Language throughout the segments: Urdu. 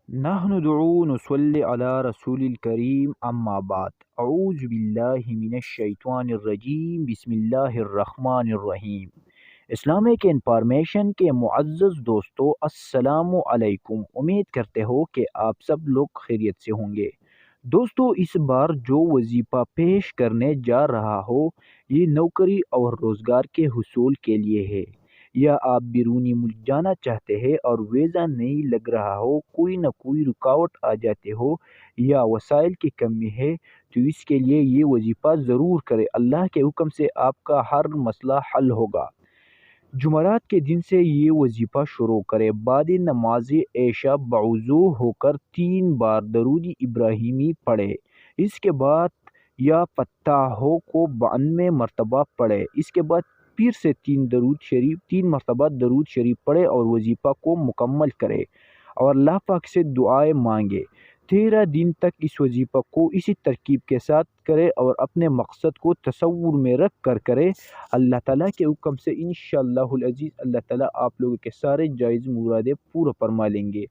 نحن ندعو نصلي على رسول الكريم اما بعد اعوذ باللہ من الشیطان الرجیم بسم اللہ الرحمن الرحیم۔ اسلامک انفارمیشن کے معزز دوستو، السلام علیکم۔ امید کرتے ہو کہ آپ سب لوگ خیریت سے ہوں گے۔ دوستو، اس بار جو وظیفہ پیش کرنے جا رہا ہو یہ نوکری اور روزگار کے حصول کے لیے ہے، یا آپ بیرونی ملک جانا چاہتے ہیں اور ویزا نہیں لگ رہا ہو، کوئی نہ کوئی رکاوٹ آ جاتے ہو یا وسائل کی کمی ہے، تو اس کے لیے یہ وظیفہ ضرور کرے۔ اللہ کے حکم سے آپ کا ہر مسئلہ حل ہوگا۔ جمعرات کے دن سے یہ وظیفہ شروع کرے۔ بعد نماز عشاء بوضو ہو کر 3 بار درود ابراہیمی پڑھے۔ اس کے بعد یا فتحوں کو 92 مرتبہ پڑھے۔ اس کے بعد پھر سے 3 مرتبہ درود شریف پڑھے اور وظیفہ کو مکمل کرے اور اللہ پاک سے دعائیں مانگے۔ 13 دن تک اس وظیفہ کو اسی ترکیب کے ساتھ کرے اور اپنے مقصد کو تصور میں رکھ کر کرے۔ اللہ تعالیٰ کے حکم سے انشاءاللہ العزیز اللہ تعالیٰ آپ لوگوں کے سارے جائز مرادیں پورا فرما لیں گے۔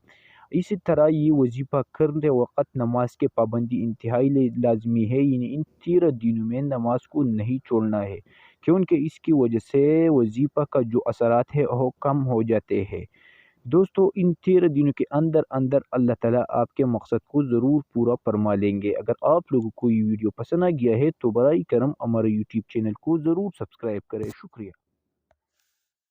اسی طرح یہ وظیفہ کرتے وقت نماز کے پابندی انتہائی لازمی ہے، یعنی ان 13 دنوں میں نماز کو نہیں چھوڑنا ہے، کیونکہ اس کی وجہ سے وظیفہ کا جو اثرات ہے وہ کم ہو جاتے ہیں۔ دوستو، ان 13 دنوں کے اندر اللہ تعالیٰ آپ کے مقصد کو ضرور پورا فرما لیں گے۔ اگر آپ لوگوں کو یہ ویڈیو پسند آ گیا ہے تو برائے کرم ہمارے یوٹیوب چینل کو ضرور سبسکرائب کریں۔ شکریہ۔